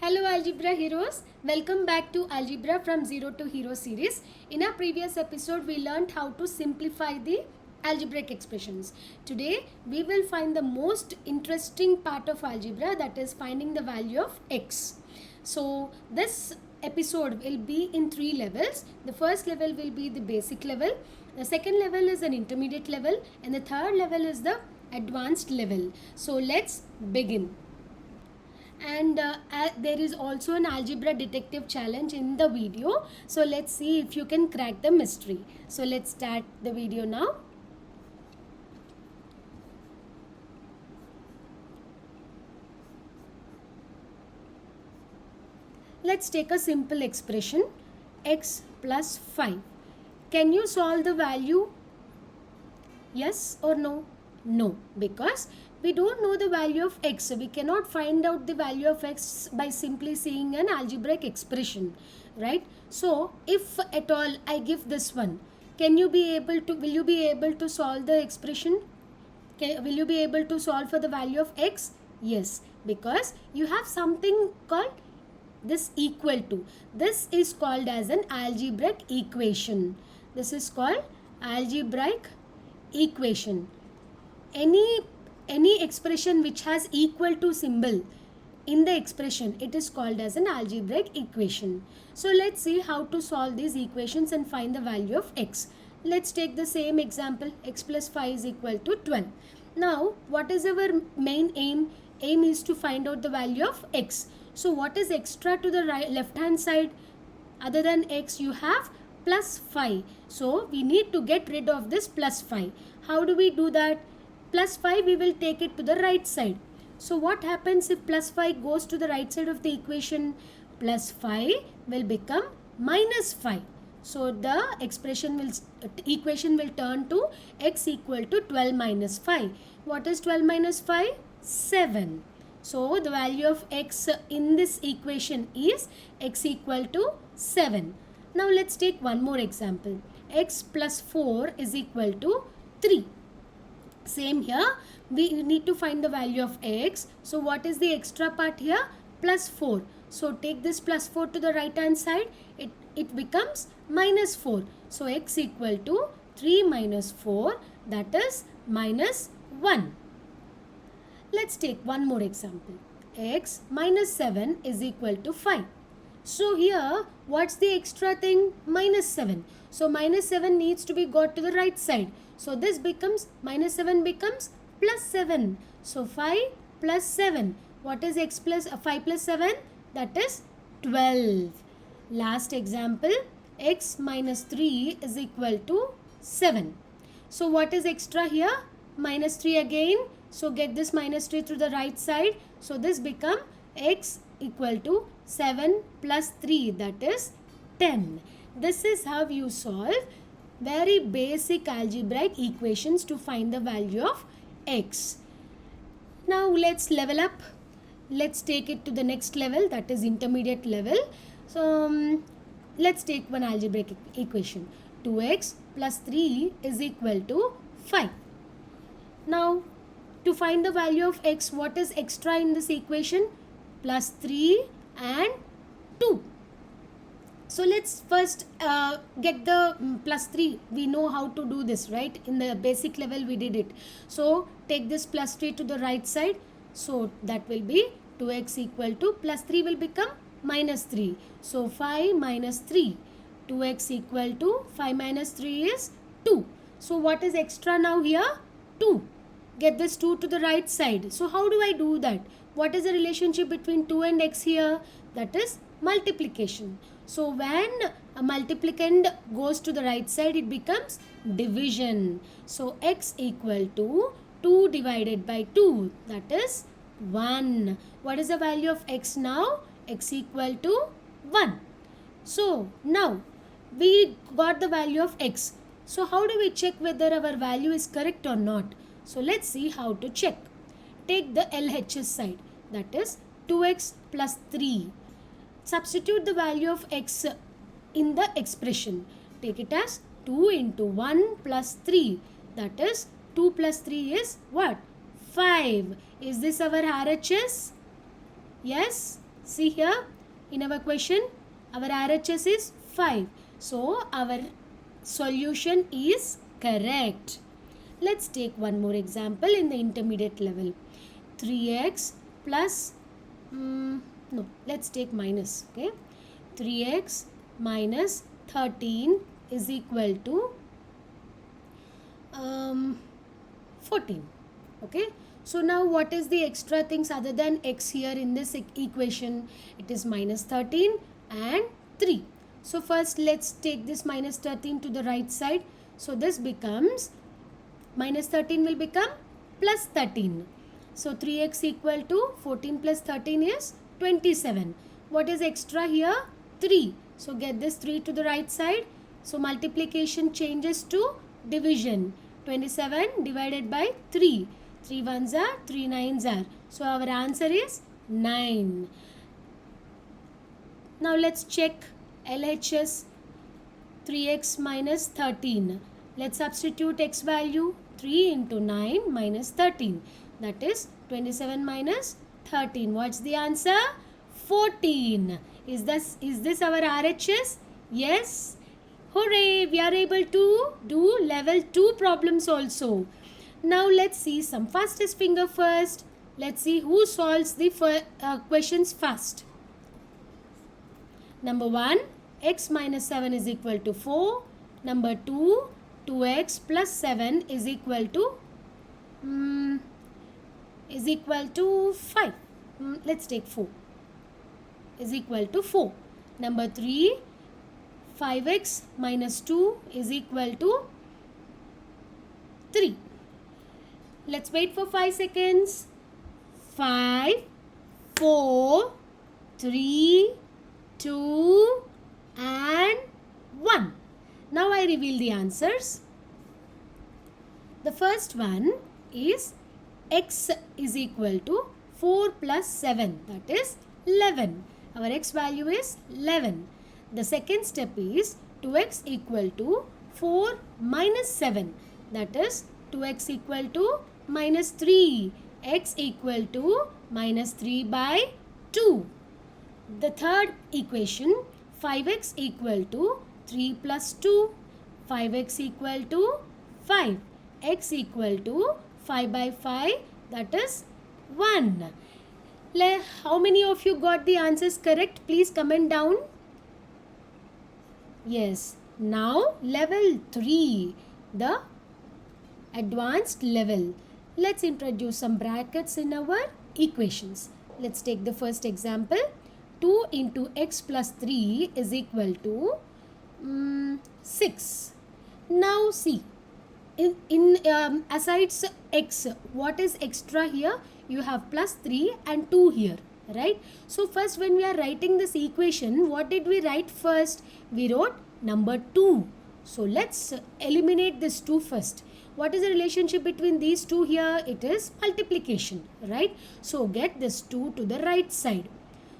Hello Algebra Heroes, welcome back to Algebra from Zero to Hero series. In our previous episode we learned how to simplify the algebraic expressions. Today we will find the most interesting part of algebra, that is finding the value of x. So this episode will be in 3 levels. The first level will be the basic level, the second level is an intermediate level, and the third level is the advanced level. So let's begin. And there is also an algebra detective challenge in the video, so let's see if you can crack the mystery. So let's start the video now. Let's take a simple expression, x plus 5. Can you solve the value? Yes or no? No, because we don't know the value of x. So we cannot find out the value of x by simply seeing an algebraic expression, right? So if at all I give this one, will you be able to solve the expression? Will you be able to solve for the value of x? Yes, because you have something called this equal to. This is called as an algebraic equation. This is called algebraic equation. Any expression which has equal to symbol in the expression, it is called as an algebraic equation. So let's see how to solve these equations and find the value of x. Let's take the same example, x plus 5 is equal to 12. Now what is our main aim? Aim is to find out the value of x. So what is extra to the left hand side? Other than x you have plus 5. So we need to get rid of this plus 5. How do we do that? Plus 5 we will take it to the right side. So what happens if plus 5 goes to the right side of the equation? Plus 5 will become minus 5. So the equation will turn to x equal to 12 minus 5. What is 12 minus 5? 7. So the value of x in this equation is x equal to 7. Now let's take one more example. X plus 4 is equal to 3. Same here, we need to find the value of x. So what is the extra part here? Plus 4. So take this plus 4 to the right hand side. It becomes minus 4. So x equal to 3 minus 4, that is minus 1. Let's take one more example. X minus 7 is equal to 5. So here, what's the extra thing? Minus 7. So minus 7 needs to be got to the right side. So this becomes, minus 7 becomes plus 7. So 5 plus 7. What is x plus 5 plus 7? That is 12. Last example, x minus 3 is equal to 7. So what is extra here? Minus 3 again. So get this minus 3 to the right side. So this become x equal to 7 plus 3, that is 10. This is how you solve very basic algebraic equations to find the value of x. Now let's level up. Let's take it to the next level, that is intermediate level. So let's take one algebraic equation. 2x plus 3 is equal to 5. Now to find the value of x, what is extra in this equation? Plus 3 and 2. So let's first get the plus 3. We know how to do this, right? In the basic level we did it. So take this plus 3 to the right side. So that will be 2x equal to plus 3 will become minus 3. So 5 minus 3. 2x equal to 5 minus 3 is 2. So what is extra now here? 2. Get this 2 to the right side. So how do I do that? What is the relationship between 2 and x here? That is multiplication. So when a multiplicand goes to the right side, it becomes division. So x equal to 2 divided by 2, that is 1. What is the value of x now? X equal to 1. So now we got the value of x. So how do we check whether our value is correct or not? So let's see how to check. Take the LHS side, that is 2x plus 3. Substitute the value of x in the expression. Take it as 2 into 1 plus 3. That is 2 plus 3 is what? 5. Is this our RHS? Yes. See here, in our question, our RHS is 5. So, our solution is correct. Let's take one more example in the intermediate level. 3x plus, no, let's take minus, okay. 3x minus 13 is equal to 14, okay. So now what is the extra things other than x here in this equation? It is minus 13 and 3. So first let's take this minus 13 to the right side. So this becomes, minus 13 will become plus 13. So 3x equal to 14 plus 13 is 27. What is extra here? 3. So get this 3 to the right side. So multiplication changes to division. 27 divided by 3. 3 ones are, 3 nines are. So our answer is 9. Now let's check LHS. 3x minus 13. Let's substitute x value. 3 into 9 minus 13. That is 27 minus 13. What's the answer? 14. Is this our RHS? Yes. Hooray! We are able to do level 2 problems also. Now let's see some fastest finger first. Let's see who solves the questions fast. Number 1, x minus 7 is equal to 4. Number 2, 2x plus 7 is equal to 5. Let's take 4. Is equal to 4. Number 3, 5x minus 2 is equal to 3. Let's wait for 5 seconds. 5, 4, 3, 2 and 1. Now I reveal the answers. The first one is x is equal to 4 plus 7, that is 11. Our x value is 11. The second step is 2x equal to 4 minus 7, that is 2x equal to minus 3. X equal to minus 3 by 2. The third equation, 5x equal to 3 plus 2. 5x equal to 5. X equal to 5 by 5, that is 1. How many of you got the answers correct? Please comment down. Yes. Now level 3, the advanced level. Let's introduce some brackets in our equations. Let's take the first example. 2 into x plus 3 is equal to 6. Now see, asides x, what is extra here? You have plus 3 and 2 here, right? So first when we are writing this equation, what did we write first? We wrote number 2. So let's eliminate this 2 first. What is the relationship between these two here? It is multiplication, right? So get this 2 to the right side.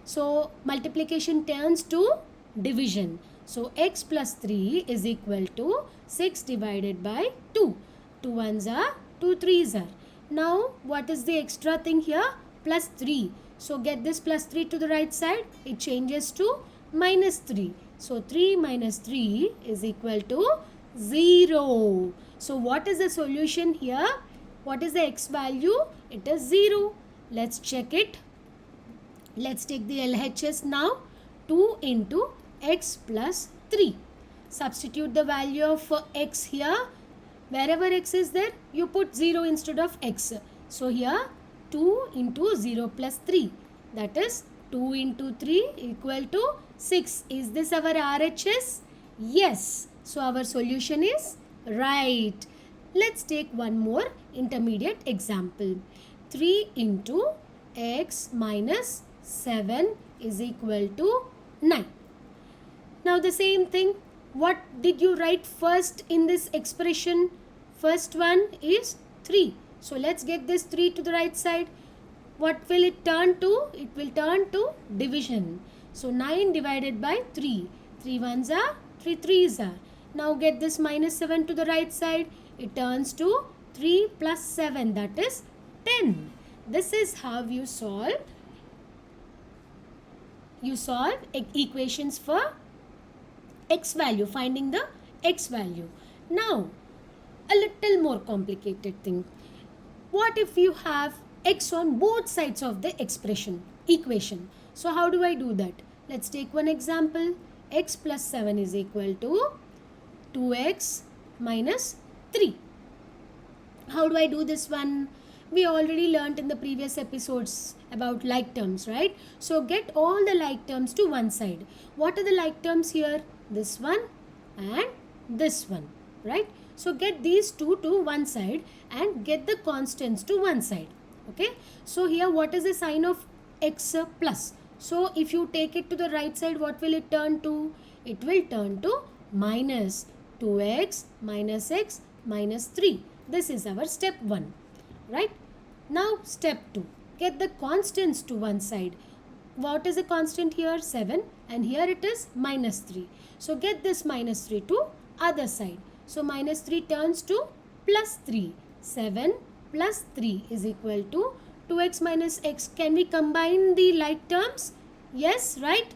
So multiplication turns to division. So x plus 3 is equal to 6 divided by 2. 2 ones are, 2 threes are. Now what is the extra thing here? Plus 3. So get this plus 3 to the right side. It changes to minus 3. So 3 minus 3 is equal to 0. So what is the solution here? What is the x value? It is 0. Let's check it. Let's take the LHS now. 2 into x plus 3. Substitute the value of x here. Wherever x is there, you put 0 instead of x. So here 2 into 0 plus 3. That is 2 into 3 equal to 6. Is this our RHS? Yes. So our solution is right. Let's take one more intermediate example. 3 into x minus 7 is equal to 9. Now the same thing. What did you write first in this expression? First one is 3. So let's get this 3 to the right side. What will it turn to? It will turn to division. So 9 divided by 3. 3 ones are, 3 threes are. Now get this minus 7 to the right side. It turns to 3 plus 7, that is 10. This is how you solve you solve equations for x value, finding the x value. Now, a little more complicated thing. What if you have x on both sides of the equation? So how do I do that? Let's take one example. X plus 7 is equal to 2x minus 3. How do I do this one? We already learnt in the previous episodes about like terms, right? So get all the like terms to one side. What are the like terms here? This one and this one, right? So get these two to one side and get the constants to one side. Okay. So here what is the sign of x plus? So if you take it to the right side, what will it turn to? It will turn to minus 2x minus x minus 3. This is our step 1. Right? Now step 2. Get the constants to one side. What is the constant here? 7, and here it is minus 3. So get this minus 3 to other side. So minus 3 turns to plus 3. 7 plus 3 is equal to 2x minus x. Can we combine the like terms? Yes, right?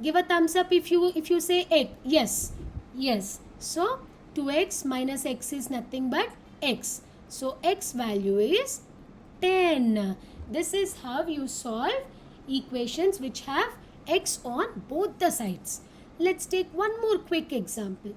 Give a thumbs up if you say it. Yes. Yes. So 2x minus x is nothing but x. So x value is 10. This is how you solve equations which have x on both the sides. Let's take one more quick example.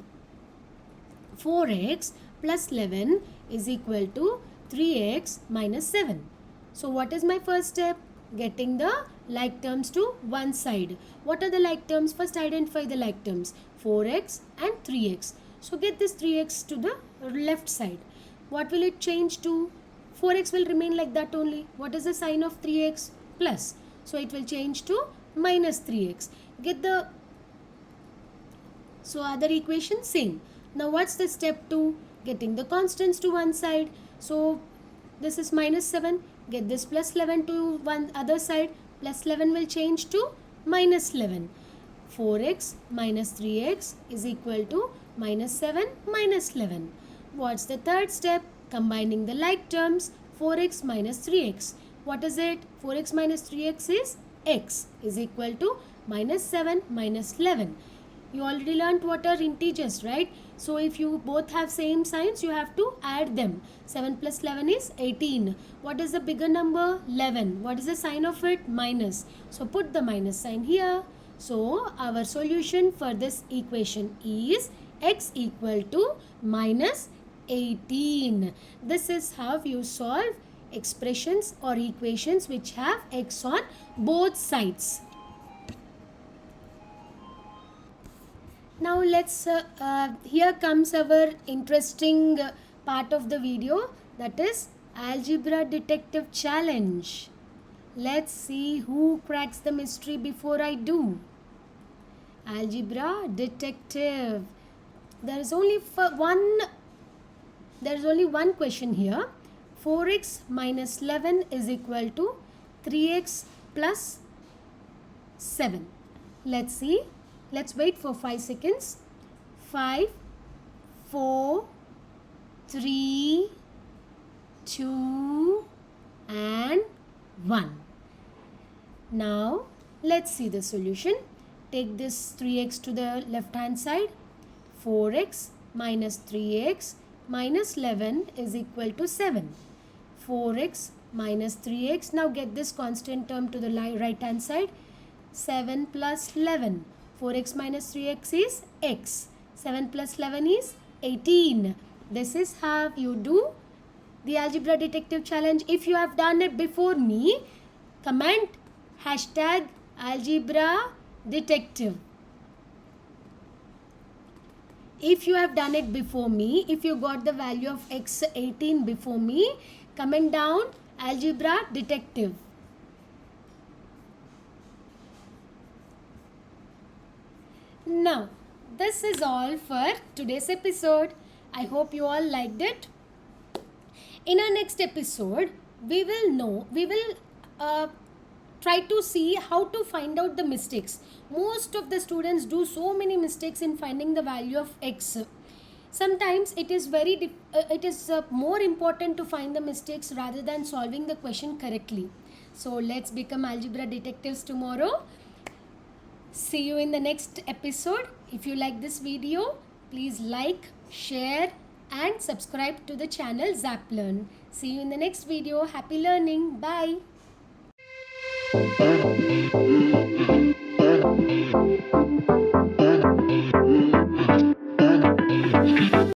4x plus 11 is equal to 3x minus 7. So what is my first step? Getting the like terms to one side. What are the like terms? First identify the like terms. 4x and 3x. So get this 3x to the left side. What will it change to? 4x will remain like that only. What is the sign of 3x? Plus. So it will change to minus 3x. Get the... So other equation same. Now what's the step 2? Getting the constants to one side. So this is minus 7. Get this plus 11 to one other side. Plus 11 will change to minus 11. 4x minus 3x is equal to minus 7 minus 11. What's the third step? Combining the like terms. 4x minus 3x. What is it? 4x minus 3x is x is equal to minus 7 minus 11. You already learnt what are integers, right? So if you both have same signs, you have to add them. 7 plus 11 is 18. What is the bigger number? 11. What is the sign of it? Minus. So put the minus sign here. So our solution for this equation is x equal to minus 18. This is how you solve expressions or equations which have x on both sides. Now let's here comes our interesting part of the video, that is Algebra Detective Challenge. Let's see who cracks the mystery before I do. Algebra Detective. There is only one question here. 4x minus 11 is equal to 3x plus 7. Let's see. Let's wait for 5 seconds. 5, 4, 3, 2 and 1. Now let's see the solution. Take this 3x to the left hand side. 4x minus 3x minus 11 is equal to 7. 4x minus 3x. Now get this constant term to the right hand side. 7 plus 11. 4x minus 3x is x. 7 plus 11 is 18. This is how you do the Algebra Detective Challenge. If you have done it before me, comment hashtag Algebra Detective. If you have done it before me, if you got the value of x 18 before me, comment down Algebra Detective. Now, this is all for today's episode. I hope you all liked it. In our next episode, we will try to see how to find out the mistakes. Most of the students do so many mistakes in finding the value of x. Sometimes it is more important to find the mistakes rather than solving the question correctly. So let's become algebra detectives tomorrow. See you in the next episode. If you like this video, please like, share and subscribe to the channel Zaplearn. See you in the next video. Happy learning. Bye.